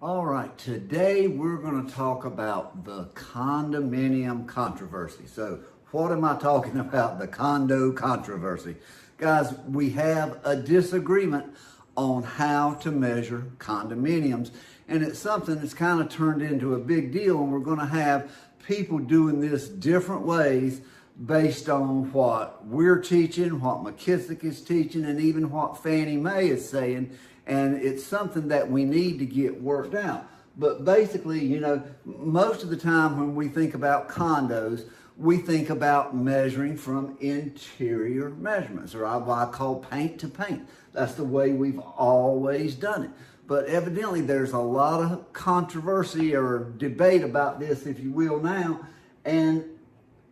All right, today we're going to talk about the condominium controversy. So what am I talking about? The condo controversy. Guys, we have a disagreement on how to measure condominiums, and it's something that's kind of turned into a big deal, and we're going to have people doing this different ways based on what we're teaching, what McKissick is teaching, and even what Fannie Mae is saying. And it's something that we need to get worked out. But basically, most of the time when we think about condos, we think about measuring from interior measurements, or what I call paint to paint. That's the way we've always done it. But evidently there's a lot of controversy or debate about this, if you will, now, and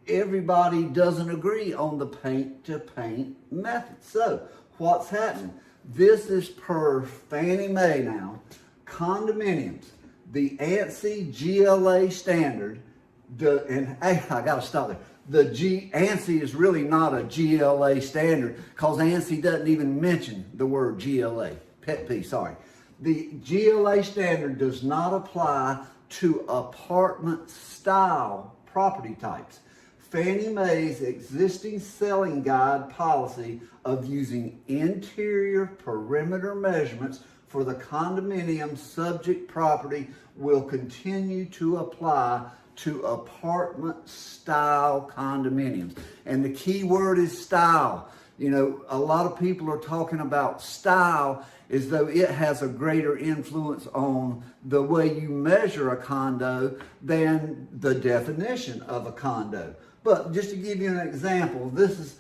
everybody doesn't agree on the paint to paint method. So what's happening? This is per Fannie Mae now. Condominiums, the ANSI GLA standard, and hey, I gotta stop there. The ANSI is really not a GLA standard because ANSI doesn't even mention the word GLA. Pet peeve, sorry. The GLA standard does not apply to apartment style property types. Fannie Mae's existing selling guide policy of using interior perimeter measurements for the condominium subject property will continue to apply to apartment style condominiums. And the key word is style. A lot of people are talking about style as though it has a greater influence on the way you measure a condo than the definition of a condo. But just to give you an example, this is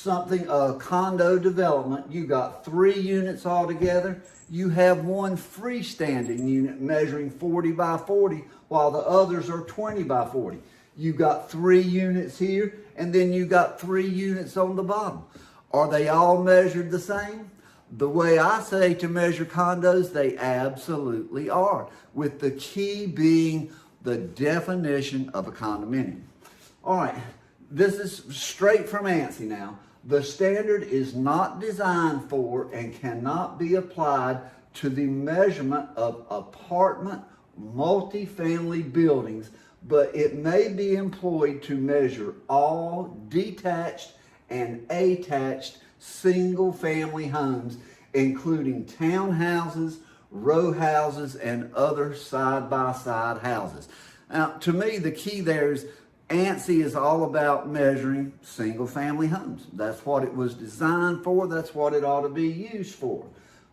a condo development. You got 3 units altogether. You have one freestanding unit measuring 40 by 40, while the others are 20 by 40. You got 3 units here, and then you got 3 units on the bottom. Are they all measured the same? The way I say to measure condos, they absolutely are, with the key being the definition of a condominium. All right, this is straight from ANSI now. The standard is not designed for and cannot be applied to the measurement of apartment multifamily buildings, but it may be employed to measure all detached and attached single-family homes, including townhouses, row houses, and other side-by-side houses. Now, to me, the key there is ANSI is all about measuring single-family homes. That's what it was designed for. That's what it ought to be used for.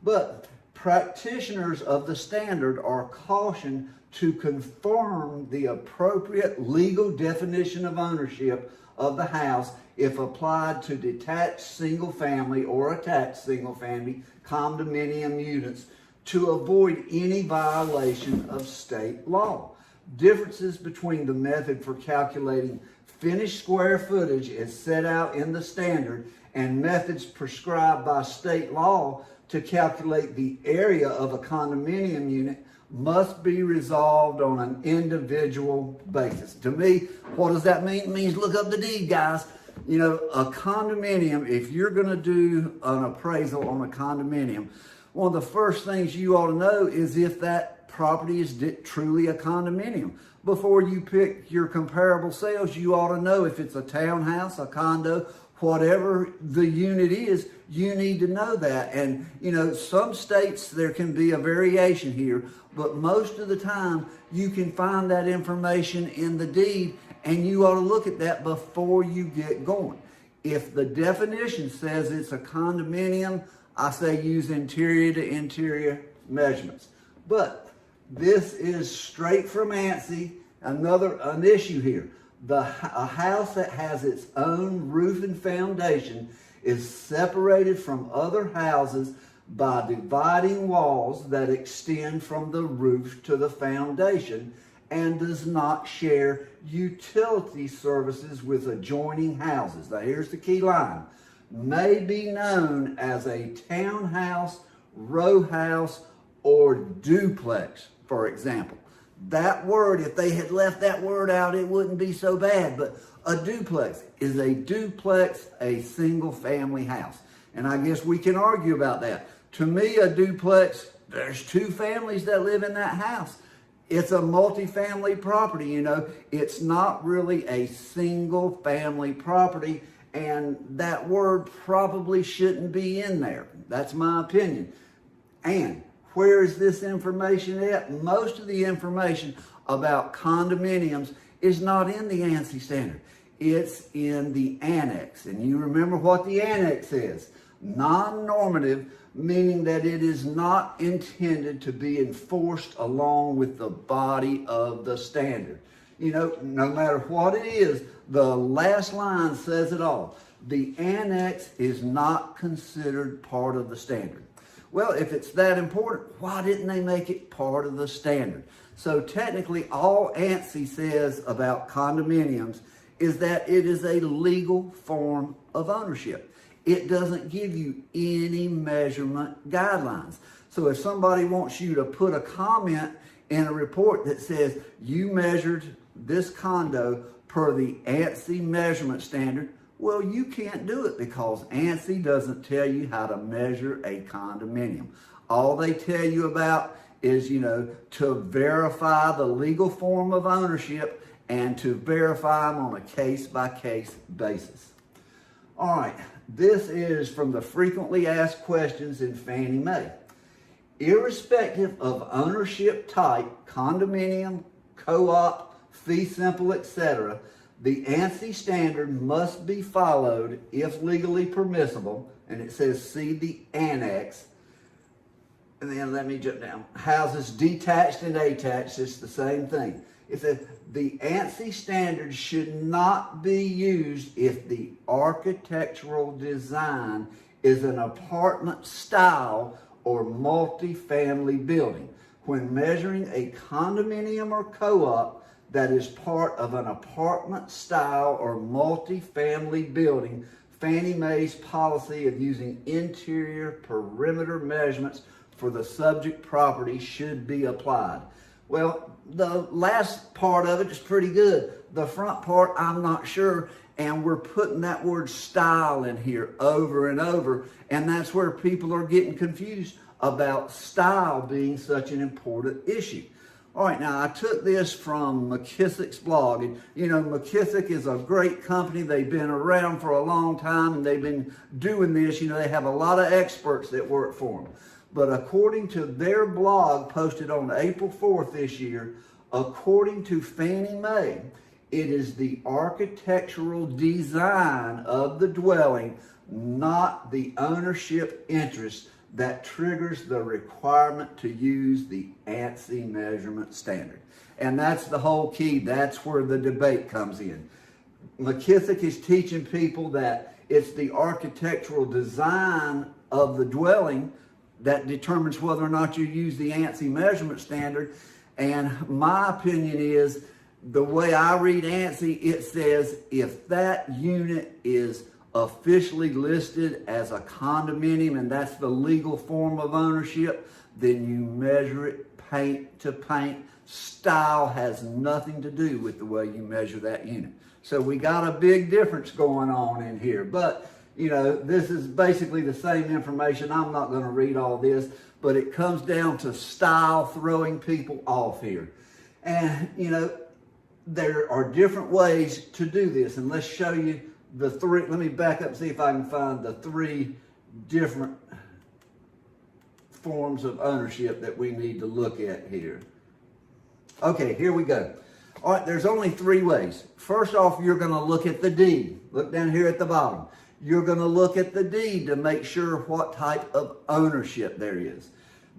But practitioners of the standard are cautioned to confirm the appropriate legal definition of ownership of the house if applied to detached single-family or attached single-family condominium units to avoid any violation of state law. Differences between the method for calculating finished square footage as set out in the standard and methods prescribed by state law to calculate the area of a condominium unit must be resolved on an individual basis. To me, what does that mean? It means look up the deed, guys. A condominium, if you're going to do an appraisal on a condominium, one of the first things you ought to know is if that property is truly a condominium. Before you pick your comparable sales, you ought to know if it's a townhouse, a condo, whatever the unit is, you need to know that. And, some states there can be a variation here, but most of the time you can find that information in the deed, and you ought to look at that before you get going. If the definition says it's a condominium, I say use interior to interior measurements. But this is straight from ANSI. An issue here. A house that has its own roof and foundation is separated from other houses by dividing walls that extend from the roof to the foundation and does not share utility services with adjoining houses. Now here's the key line. May be known as a townhouse, row house, or duplex, for example. That word, if they had left that word out, it wouldn't be so bad. But a duplex, is a duplex a single family house? And I guess we can argue about that. To me, a duplex there's two families that live in that house. It's a multi-family property, you know. It's not really a single family property, and that word probably shouldn't be in there. That's my opinion. And where is this information at? Most of the information about condominiums is not in the ANSI standard. It's in the annex. And you remember what the annex is. Non-normative, meaning that it is not intended to be enforced along with the body of the standard. You know, no matter what it is, the last line says it all. The annex is not considered part of the standard. Well, if it's that important, why didn't they make it part of the standard? So technically, all ANSI says about condominiums is that it is a legal form of ownership. It doesn't give you any measurement guidelines. So if somebody wants you to put a comment in a report that says you measured this condo per the ANSI measurement standard, well, you can't do it because ANSI doesn't tell you how to measure a condominium. All they tell you about is, you know, to verify the legal form of ownership and to verify them on a case-by-case basis. All right, this is from the frequently asked questions in Fannie Mae. Irrespective of ownership type, condominium, co-op, fee simple, etc., the ANSI standard must be followed if legally permissible, and it says see the annex. And then let me jump down. Houses detached and attached, it's the same thing. It says the ANSI standard should not be used if the architectural design is an apartment style or multi-family building. When measuring a condominium or co-op that is part of an apartment style or multi-family building, Fannie Mae's policy of using interior perimeter measurements for the subject property should be applied. Well, the last part of it is pretty good. The front part, I'm not sure, and we're putting that word style in here over and over, and that's where people are getting confused about style being such an important issue. All right, now I took this from McKissick's blog, and you know, McKissick is a great company. They've been around for a long time, and they've been doing this. You know, they have a lot of experts that work for them. But according to their blog posted on April 4th this year, according to Fannie Mae, it is the architectural design of the dwelling, not the ownership interest, that triggers the requirement to use the ANSI measurement standard. And that's the whole key. That's where the debate comes in. McKissick is teaching people that it's the architectural design of the dwelling that determines whether or not you use the ANSI measurement standard. And my opinion is, the way I read ANSI, it says if that unit is officially listed as a condominium and that's the legal form of ownership, then you measure it paint to paint. Style has nothing to do with the way you measure that unit. So we got a big difference going on in here. But you know, this is basically the same information. I'm not going to read all this, but it comes down to style throwing people off here. And, you know, there are different ways to do this. And let's show you the three. Let me back up and see if I can find the three different forms of ownership that we need to look at here. Okay, here we go. All right, there's only three ways. First off, you're going to look at the deed. Look down here at the bottom. You're going to look at the deed to make sure what type of ownership there is.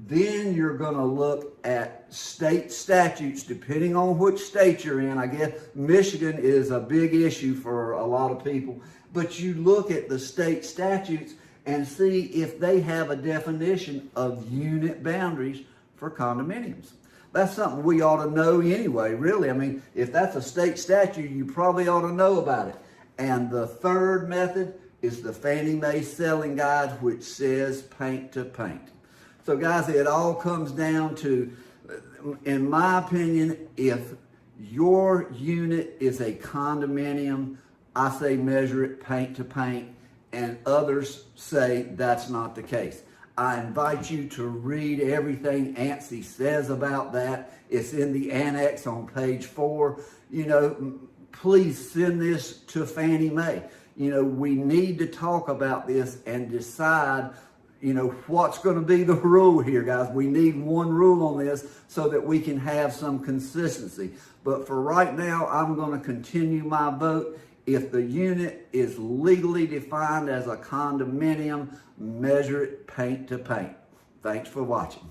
Then you're going to look at state statutes, depending on which state you're in. I guess Michigan is a big issue for a lot of people. But you look at the state statutes and see if they have a definition of unit boundaries for condominiums. That's something we ought to know anyway, really. I mean, if that's a state statute, you probably ought to know about it. And the third method is the Fannie Mae Selling Guide, which says paint to paint. So guys, it all comes down to, in my opinion, if your unit is a condominium, I say measure it paint to paint, and others say that's not the case. I invite you to read everything ANSI says about that. It's in the annex on page 4. You know, please send this to Fannie Mae. You know, we need to talk about this and decide, you know, what's going to be the rule here, guys. We need one rule on this so that we can have some consistency. But for right now, I'm going to continue my vote. If the unit is legally defined as a condominium, measure it paint to paint. Thanks for watching.